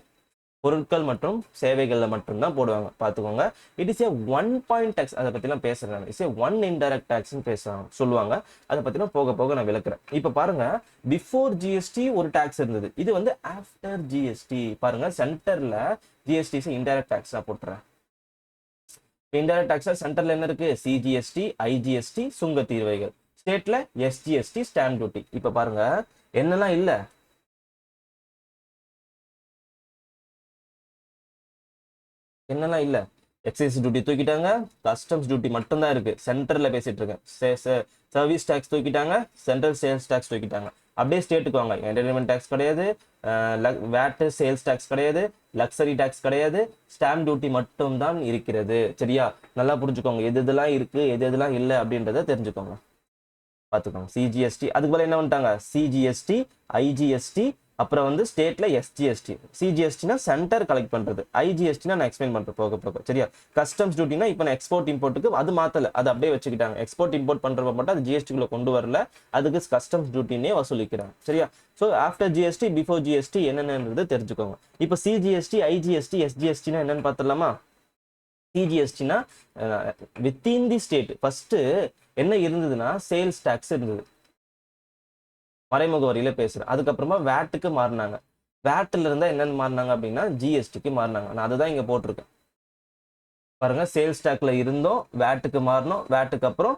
பொருட்கள் மற்றும் சேவைகள்ல மட்டும்தான் போடுவாங்க. பாத்துக்கோங்க. It is a 1 point tax. அதை பத்திலாம் பேசுறாங்க. இட்ஸ் ஏ 1 இன்டைரக்ட் டாக்ஸ்னு பேசுறாங்க, சொல்லுவாங்க. அதை பத்திலாம் போக போக நான் விளக்குறேன். இப்ப பாருங்க, பிஃபோர் ஜிஎஸ்டி ஒரு டாக்ஸ் இருந்தது. இது வந்து ஆஃப்டர் ஜிஎஸ்டி. பாருங்க, சென்டர்ல ஜிஎஸ்டி இன்டைரக்ட் டாக்ஸ் போட்டுறேன். இன்டைரக்ட் டாக்ஸ் சென்டர்ல என்ன இருக்கு? சிஜிஎஸ்டி, ஐஜிஎஸ்டி, சுங்க தீர்வைகள். ஸ்டேட்ல எஸ்ஜிஎஸ்டி, ஸ்டாம்ப் டியூட்டி. இப்ப பாருங்க என்னெல்லாம் இல்ல. என்னெல்லாம் இல்ல? எக்ஸைஸ் டியூட்டி தூக்கிட்டாங்க, கஸ்டம்ஸ் டியூட்டி மட்டும் தான் இருக்கு. சென்டர்ல பேசிட்டு இருக்கேன். சர்வீஸ் டாக்ஸ் தூக்கிட்டாங்க, சென்ட்ரல் சேல்ஸ் டாக்ஸ் தூக்கிட்டாங்க. அப்படியே ஸ்டேட்டுக்கு வாங்க. என்டர்டைன்மெண்ட் டாக்ஸ் கிடையாது, வேட் சேல்ஸ் டாக்ஸ் கிடையாது, லக்ஸரி டாக்ஸ் கிடையாது, ஸ்டாம்ப் டியூட்டி மட்டும் தான் இருக்கிறது. சரியா? நல்லா புரிஞ்சுக்கோங்க. எது எதெல்லாம் இருக்கு, எது எதெல்லாம் இல்லை அப்படின்றத தெரிஞ்சுக்கோங்க, பார்த்துக்கோங்க. சிஜிஎஸ்டி அதுக்கு போல என்ன பண்ணிட்டாங்க? சிஜிஎஸ்டி, ஐஜிஎஸ்டி, அப்புறம் வந்து ஸ்டேட்ல எஸ்ஜிஎஸ்டி. சிஜிஎஸ்டினா சென்டர் கலெக்ட் பண்றது, ஐஜிஎஸ்டினா நான் எக்ஸ்பிளைன் பண்றேன் போக போக. சரியா? கஸ்டம்ஸ் டியூட்டினா இப்போ நான் எக்ஸ்போர்ட் இம்போர்ட்டுக்கு அது மாத்தல, அது அப்படியே வச்சுக்கிட்டாங்க. எக்ஸ்போர்ட் இம்போர்ட் பண்றப்ப மட்டும் அது ஜிஎஸ்டிக்குள்ள கொண்டு வரல, அதுக்கு கஸ்டம்ஸ் டியூட்டினே வசூலிக்கிறாங்க. சரியா? So after GST, before GST என்னென்னது தெரிஞ்சுக்கோங்க. இப்போ சிஜிஎஸ்டி, ஐஜிஎஸ்டி, எஸ்ஜிஎஸ்டினா என்னன்னு பார்த்துடலாமா? சிஜிஎஸ்டினா வித்தின் தி ஸ்டேட். ஃபர்ஸ்ட் என்ன இருந்ததுன்னா சேல்ஸ் டாக்ஸ் இருந்தது, மறைமுக வரியில பேசுறேன். அதுக்கப்புறமா வேட்டுக்கு மாறினாங்க. வேட்ல இருந்தா என்னன்னு மாறினாங்க அப்படின்னா ஜிஎஸ்டிக்கு மாறினாங்க. நான் அதுதான் இங்க போட்டிருக்கேன். பாருங்க, சேல்ஸ் டாக்ல இருந்தோம், வேட்டுக்கு மாறணும், வேட்டுக்கு அப்புறம்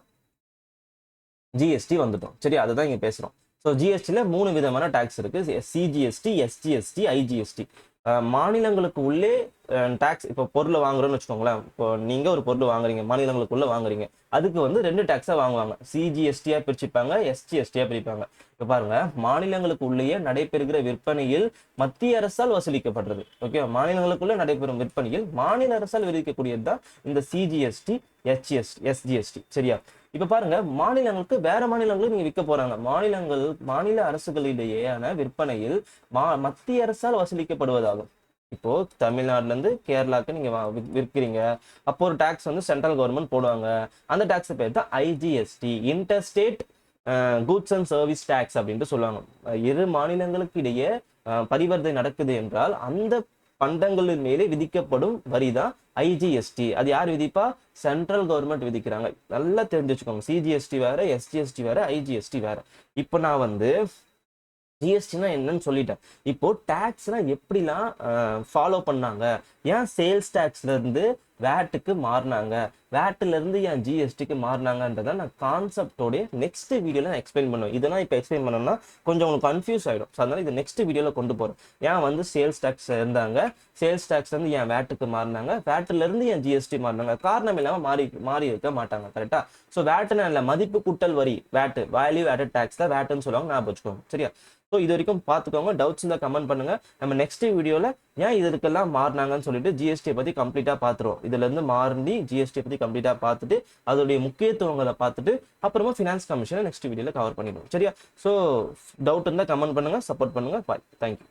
ஜிஎஸ்டி வந்துட்டோம். சரி, அதுதான் இங்க பேசுறோம். ஸோ ஜிஎஸ்டியில் 3 விதமான டாக்ஸ் இருக்கு. CGST, SGST, IGST. மாநிலங்களுக்கு உள்ளே டாக்ஸ். இப்போ பொருளை வாங்குறோம்னு வச்சுக்கோங்களேன். இப்போ நீங்க ஒரு பொருள் வாங்குறீங்க, மாநிலங்களுக்குள்ள வாங்குறீங்க, அதுக்கு வந்து 2 டாக்ஸா வாங்குவாங்க. சிஜிஎஸ்டியா பிரிச்சுப்பாங்க, எஸ்ஜிஎஸ்டியா பிரிப்பாங்க. இப்போ பாருங்க, மாநிலங்களுக்கு உள்ளேயே நடைபெறுகிற விற்பனையில் மத்திய அரசால் வசூலிக்கப்படுறது. ஓகே, மாநிலங்களுக்குள்ள நடைபெறும் விற்பனையில் மாநில அரசால் விதிக்கக்கூடியது தான் இந்த சிஜிஎஸ்டி, எஸ்ஜிஎஸ்டி. சரியா? இப்ப பாருங்க, மாநிலங்களுக்கு வேற மாநிலங்களுக்கு நீங்க விற்க போறாங்க. மாநில அரசுகளிடையேயான விற்பனையில் மத்திய அரசால் வசூலிக்கப்படுவதாகும். இப்போ தமிழ்நாடுல இருந்து கேரளாக்கு நீங்க விற்கிறீங்க, அப்போ ஒரு டாக்ஸ் வந்து சென்ட்ரல் கவர்மெண்ட் போடுவாங்க. அந்த டாக்ஸ் பேர் தான் IGST, interstate goods and service tax அப்படின்ட்டு சொல்லுவாங்க. இரு மாநிலங்களுக்கு இடையே பரிவர்த்தனை நடக்குது என்றால் அந்த பண்டங்களின் மேலே விதிக்கப்படும் வரி தான் ஐஜிஎஸ்டி. அது யார் விதிப்பா? Central government விதிக்கிறாங்க. நல்லா தெரிஞ்சு வச்சுக்கோங்க. சிஜிஎஸ்டி வேற, எஸ்ஜிஎஸ்டி வேற, ஐஜிஎஸ்டி வேற. இப்போ நான் வந்து ஜிஎஸ்டினா என்னன்னு சொல்லிட்டேன். இப்போ டாக்ஸ்னா எப்படிலாம் ஃபாலோ பண்ணாங்க, ஏன் சேல்ஸ் டாக்ஸ்ல இருந்து வேட்டுக்கு மாறினாங்க, வேட்ல இருந்து ஏன் ஜிஎஸ்டிக்கு மாறினாங்கன்றத நான் கான்செப்டோட நெக்ஸ்ட் வீடியோல நான் எக்ஸ்பிளைன் பண்ணுவேன். இதெல்லாம் இப்போ எக்ஸ்பிளைன் பண்ணோம்னா கொஞ்சம் உங்களுக்கு கன்ஃபியூஸ் ஆயிடும். ஸோ அதனால இது நெக்ஸ்ட் வீடியோல கொண்டு போறோம். ஏன் வந்து சேல்ஸ் டாக்ஸ் இருந்தாங்க, சேல்ஸ் டாக்ஸ் வந்து ஏன் வேட்டுக்கு மாறினாங்க, வேட்ல இருந்து ஏன் ஜிஎஸ்டி மாறினாங்க, காரணம் இல்லாம மாறி இருக்க மாட்டாங்க. கரெக்டா? ஸோ வேட்டுன்னு இல்லை, மதிப்பு கூட்டல் வரி, வேட்டு, வேல்யூ ஆடட் டாக்ஸ் தான் வேட்டுன்னு சொல்லுவாங்க. நான் வச்சுக்கோங்க. சரியா? ஸோ இது வரைக்கும் பார்த்துக்கோங்க. டவுட்ஸ் இருந்தால் கமெண்ட் பண்ணுங்க. நம்ம நெக்ஸ்ட் வீடியோல ஏன் இதுக்கெல்லாம் மாறினாங்கன்னு சொல்லிட்டு ஜிஎஸ்டியை பத்தி கம்ப்ளீட்டா பார்த்துருவோம். இதுல இருந்து மாறி ஜிஎஸ்டியை பத்தி கம்ப்ளீட்டா பார்த்துட்டு அதோடைய முக்கியத்துவங்களை பார்த்துட்டு அப்புறமா ஃபினான்ஸ் கமிஷனை நெக்ஸ்ட் வீடியோல கவர் பண்ணிடுவோம். சரியா? ஸோ டவுட் இருந்தால் கமெண்ட் பண்ணுங்க, சப்போர்ட் பண்ணுங்க. பாய், தேங்க்யூ.